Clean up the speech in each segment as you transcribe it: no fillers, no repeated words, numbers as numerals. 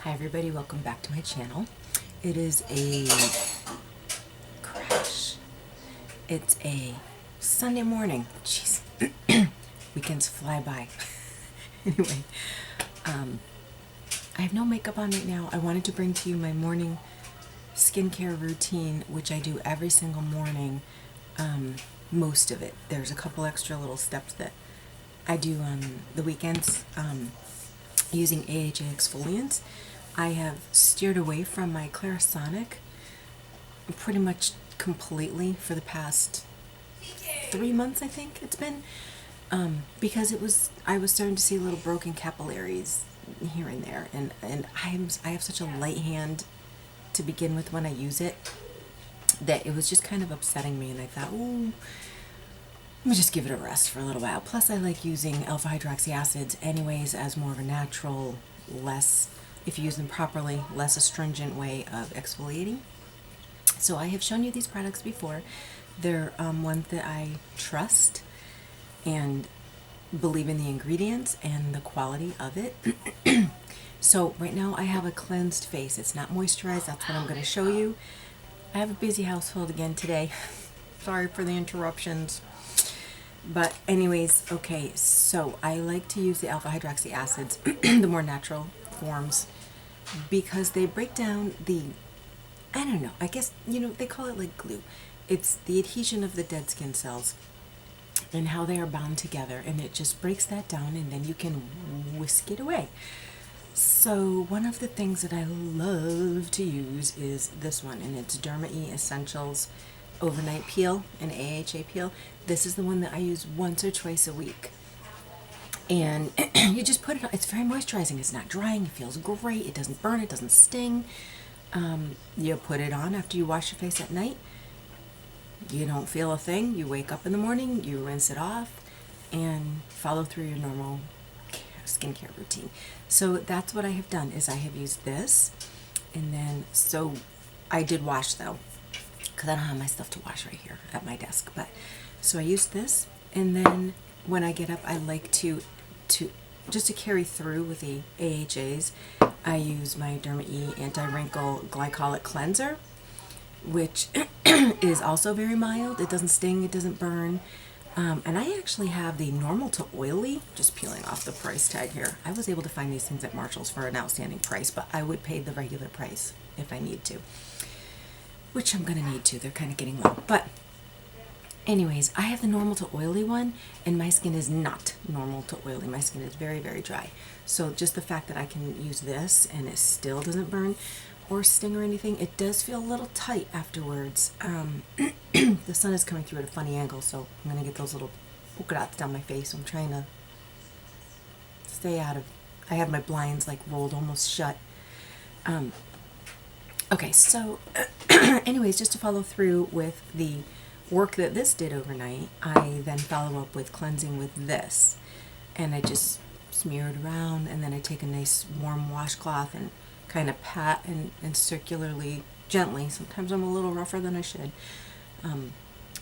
Hi everybody, welcome back to my channel. It is a crash. It's a Sunday morning. Jeez. Weekends fly by. Anyway, I have no makeup on right now. I wanted to bring to you my morning skincare routine, which I do every single morning. Most of it. There's a couple extra little steps that I do on the weekends using AHA exfoliants. I have steered away from my Clarisonic pretty much completely for the past 3 months, I think it's been, because I was starting to see little broken capillaries here and there, and I have such a light hand to begin with when I use it that it was just kind of upsetting me, and I thought, ooh, let me just give it a rest for a little while. Plus, I like using alpha hydroxy acids anyways as more of a natural, less, if you use them properly, less astringent way of exfoliating. So I have shown you these products before. They're ones that I trust and believe in the ingredients and the quality of it. So right now I have a cleansed face. It's not moisturized. That's what I'm going to show you. I have a busy household again today. Sorry for the interruptions. But anyways, okay, so I like to use the alpha hydroxy acids, the more natural forms, because they break down the, I don't know, I guess, they call it like glue. It's the adhesion of the dead skin cells and how they are bound together, and it just breaks that down, and then you can whisk it away. So one of the things that I love to use is this one, and it's Derma Essentials Overnight Peel and AHA Peel. This is the one that I use once or twice a week. And you just put it on. It's very moisturizing. It's not drying. It feels great. It doesn't burn. It doesn't sting. You put it on after you wash your face at night. You don't feel a thing. You wake up in the morning, you rinse it off, and follow through your normal skincare routine. So that's what I have done, is I have used this. And then, so I did wash though, because I don't have my stuff to wash right here at my desk. But so I used this, and then when I get up, I like to just to carry through with the AHAs, I use my Derma E Anti-Wrinkle Glycolic Cleanser, which is also very mild. It doesn't sting, it doesn't burn. And I actually have the normal to oily, just peeling off the price tag here. I was able to find these things at Marshall's for an outstanding price, but I would pay the regular price if I need to, which I'm gonna need to. They're kind of getting low. But anyways, I have the normal to oily one, and my skin is not normal to oily. My skin is very, very dry. So just the fact that I can use this and it still doesn't burn or sting or anything, it does feel a little tight afterwards. The sun is coming through at a funny angle, so I'm going to get those little polka dots down my face. I'm trying to stay out of, I have my blinds like rolled almost shut. Okay, so anyways, just to follow through with the work that this did overnight, I then follow up with cleansing with this, and I just smear it around, and then I take a nice warm washcloth and kind of pat and circularly, gently, sometimes I'm a little rougher than I should,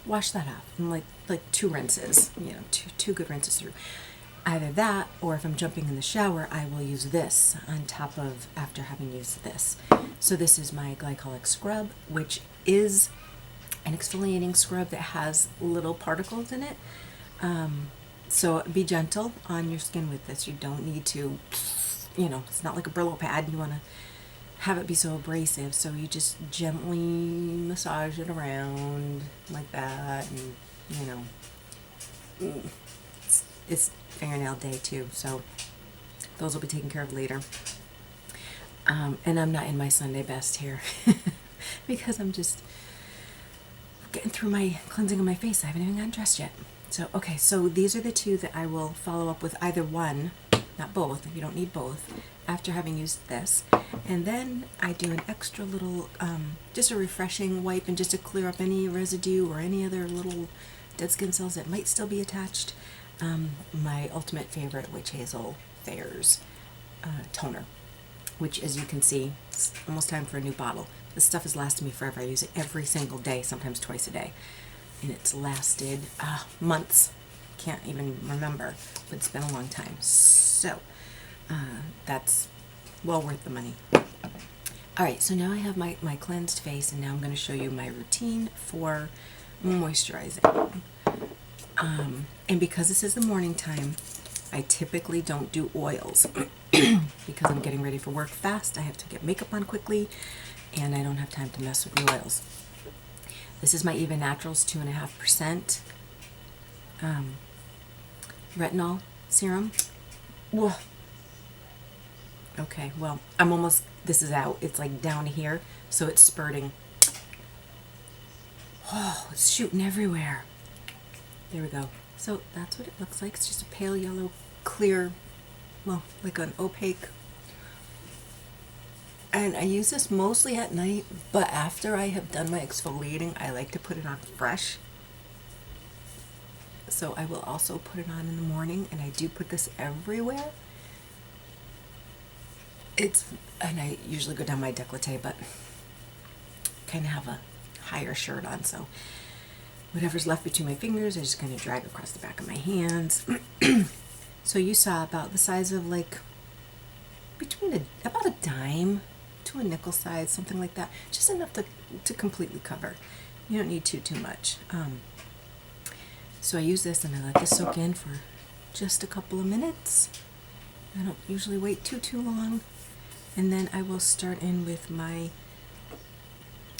wash that off, and like 2 rinses, two good rinses through. Either that, or if I'm jumping in the shower, I will use this on top of, after having used this. So this is my glycolic scrub, which is an exfoliating scrub that has little particles in it. So be gentle on your skin with this. You don't need to, it's not like a Brillo pad. You want to have it be so abrasive. So you just gently massage it around like that. And, it's fingernail day too. So those will be taken care of later. And I'm not in my Sunday best here because I'm just getting through my cleansing of my face. I haven't even gotten dressed yet. So, okay, so these are the 2 that I will follow up with, either one, not both, you don't need both, after having used this. And then I do an extra little, just a refreshing wipe, and just to clear up any residue or any other little dead skin cells that might still be attached, my ultimate favorite Witch Hazel Thayer's toner, which, as you can see, it's almost time for a new bottle. This stuff has lasted me forever. I use it every single day, sometimes twice a day. And it's lasted months. Can't even remember, but it's been a long time. So that's well worth the money. Alright, so now I have my cleansed face, and now I'm going to show you my routine for moisturizing. And because this is the morning time, I typically don't do oils because I'm getting ready for work fast. I have to get makeup on quickly, and I don't have time to mess with the oils. This is my Eva Naturals 2.5% retinol serum. Whoa. Okay, well, I'm almost, this is out. It's like down here, so it's spurting. Oh, it's shooting everywhere. There we go. So that's what it looks like. It's just a pale yellow, clear, well, like an opaque. And I use this mostly at night, but after I have done my exfoliating, I like to put it on fresh. So I will also put it on in the morning, and I do put this everywhere. And I usually go down my décolleté, but kind of have a higher shirt on, so whatever's left between my fingers, I just kind of drag across the back of my hands. So you saw about the size of like between about a dime to a nickel size, something like that, just enough to completely cover. You don't need too much. So I use this and I let this soak in for just a couple of minutes. I don't usually wait too long. And then I will start in with my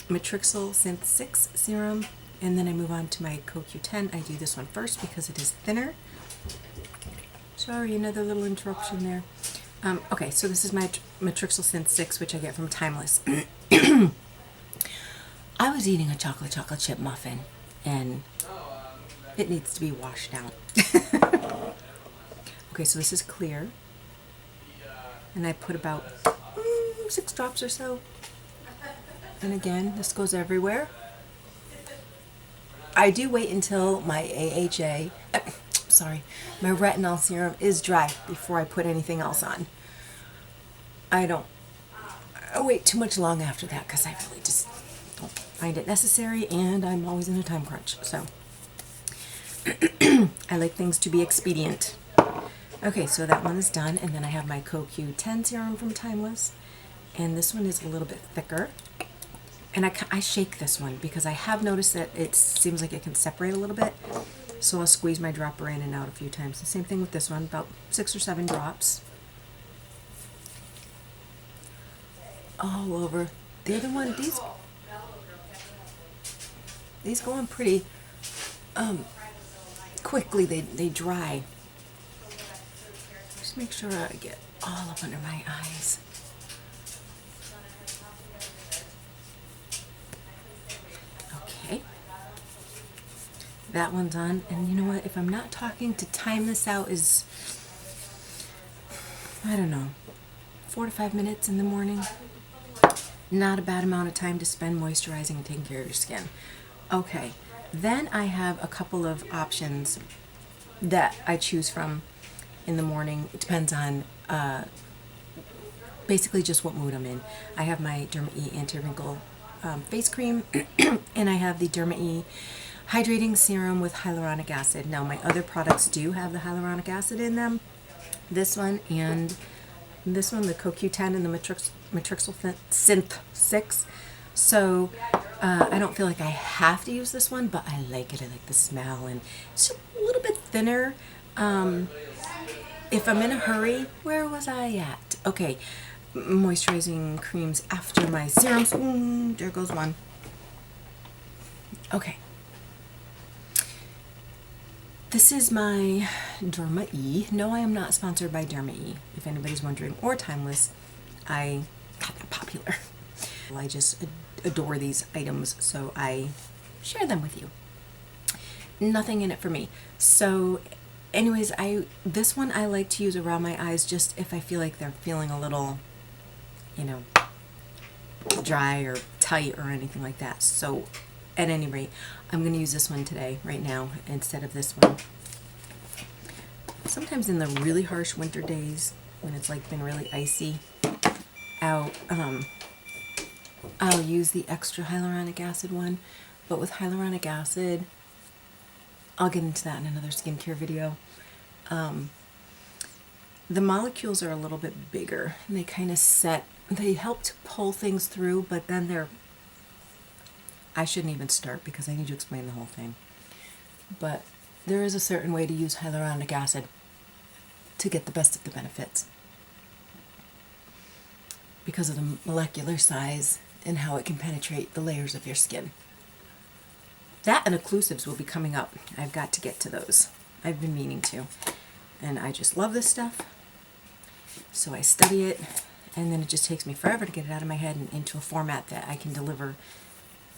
Matryxyl Synthe 6 serum, and then I move on to my CoQ10. I do this one first because it is thinner. Sorry, another little interruption there. Okay, so this is my Matryxyl Synthe 6, which I get from Timeless. I was eating a chocolate chip muffin, and it needs to be washed out. Okay, so this is clear, and I put about 6 drops or so. And again, this goes everywhere. I do wait until my my retinol serum is dry before I put anything else on. I don't wait too much long after that because I really just don't find it necessary, and I'm always in a time crunch. So I like things to be expedient. Okay, so that one is done, and then I have my CoQ10 serum from Timeless, and this one is a little bit thicker. And I shake this one because I have noticed that it seems like it can separate a little bit. So I'll squeeze my dropper in and out a few times. The same thing with this one, about 6 or 7 drops. All over. The other one, these go on pretty quickly. They dry. Just make sure I get all up under my eyes. That one's on, and you know what, if I'm not talking, to time this out is, I don't know, 4 to 5 minutes in the morning. Not a bad amount of time to spend moisturizing and taking care of your skin. Okay, then I have a couple of options that I choose from in the morning. It depends on basically just what mood I'm in. I have my Derma E anti-wrinkle face cream, and I have the Derma E hydrating serum with hyaluronic acid. Now my other products do have the hyaluronic acid in them. This one and this one, the CoQ10 and the Matryxyl Synthe 6. So I don't feel like I have to use this one, but I like it. I like the smell, and it's just a little bit thinner. If I'm in a hurry, where was I at? Okay, moisturizing creams after my serums. There goes one. Okay. This is my Derma E. No, I am not sponsored by Derma E, if anybody's wondering, or Timeless. I got that popular. I just adore these items, so I share them with you. Nothing in it for me. So anyways, this one I like to use around my eyes just if I feel like they're feeling a little, you know, dry or tight or anything like that. So at any rate, I'm going to use this one today, right now, instead of this one. Sometimes in the really harsh winter days, when it's like been really icy out, I'll use the extra hyaluronic acid one. But with hyaluronic acid, I'll get into that in another skincare video. The molecules are a little bit bigger, and they kind of set, they help to pull things through, but then they're, I shouldn't even start because I need to explain the whole thing. But there is a certain way to use hyaluronic acid to get the best of the benefits because of the molecular size and how it can penetrate the layers of your skin. That and occlusives will be coming up. I've got to get to those. I've been meaning to. And I just love this stuff. So I study it, and then it just takes me forever to get it out of my head and into a format that I can deliver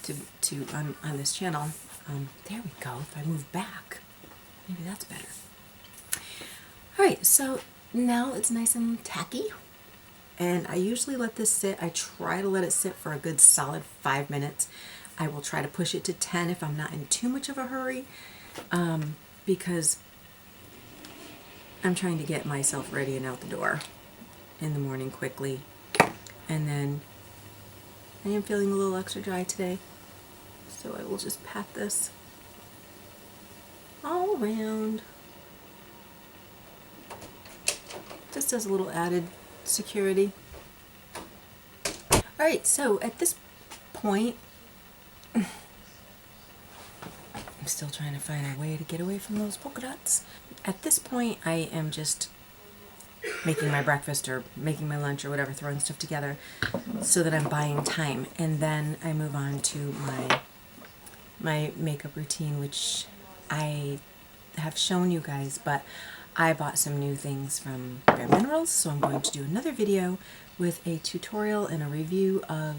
to on this channel. There we go. If I move back, maybe that's better. All right, so now it's nice and tacky, and I usually let this sit. I try to let it sit for a good solid 5 minutes. I will try to push it to 10 if I'm not in too much of a hurry, because I'm trying to get myself ready and out the door in the morning quickly. And then I am feeling a little extra dry today, so I will just pat this all around, just as a little added security. Alright, so at this point, I'm still trying to find a way to get away from those polka dots. At this point, I am just making my breakfast or making my lunch or whatever, throwing stuff together so that I'm buying time. And then I move on to my makeup routine, which I have shown you guys, but I bought some new things from Eva Naturals, so I'm going to do another video with a tutorial and a review of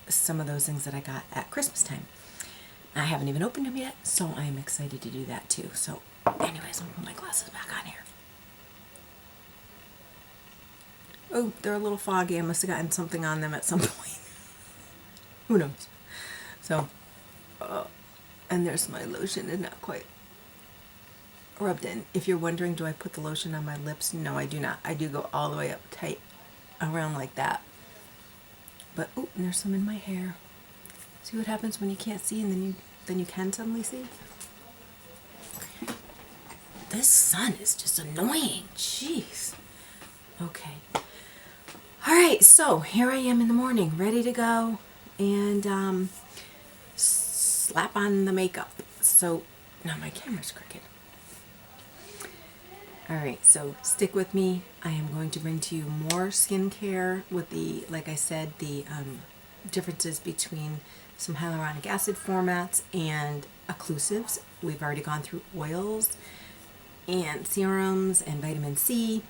some of those things that I got at Christmas time. I haven't even opened them yet, so I'm excited to do that too. So anyways, I'm putting my glasses back on here. Oh, they're a little foggy. I must have gotten something on them at some point. Who knows? So, and there's my lotion, and not quite rubbed in. If you're wondering, do I put the lotion on my lips? No, I do not. I do go all the way up tight around like that. But, oh, and there's some in my hair. See what happens when you can't see and then you can suddenly see? This sun is just annoying. Jeez. Okay. Alright, so here I am in the morning, ready to go and slap on the makeup. So, now my camera's crooked. Alright, so stick with me. I am going to bring to you more skincare with the, like I said, the differences between some hyaluronic acid formats and occlusives. We've already gone through oils and serums and vitamin C.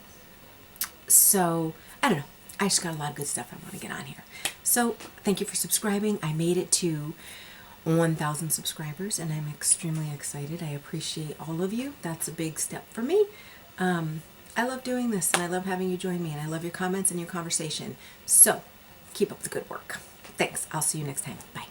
So, I don't know. I just got a lot of good stuff I want to get on here. So, thank you for subscribing. I made it to 1,000 subscribers, and I'm extremely excited. I appreciate all of you. That's a big step for me. I love doing this, and I love having you join me, and I love your comments and your conversation. So, keep up the good work. Thanks. I'll see you next time. Bye.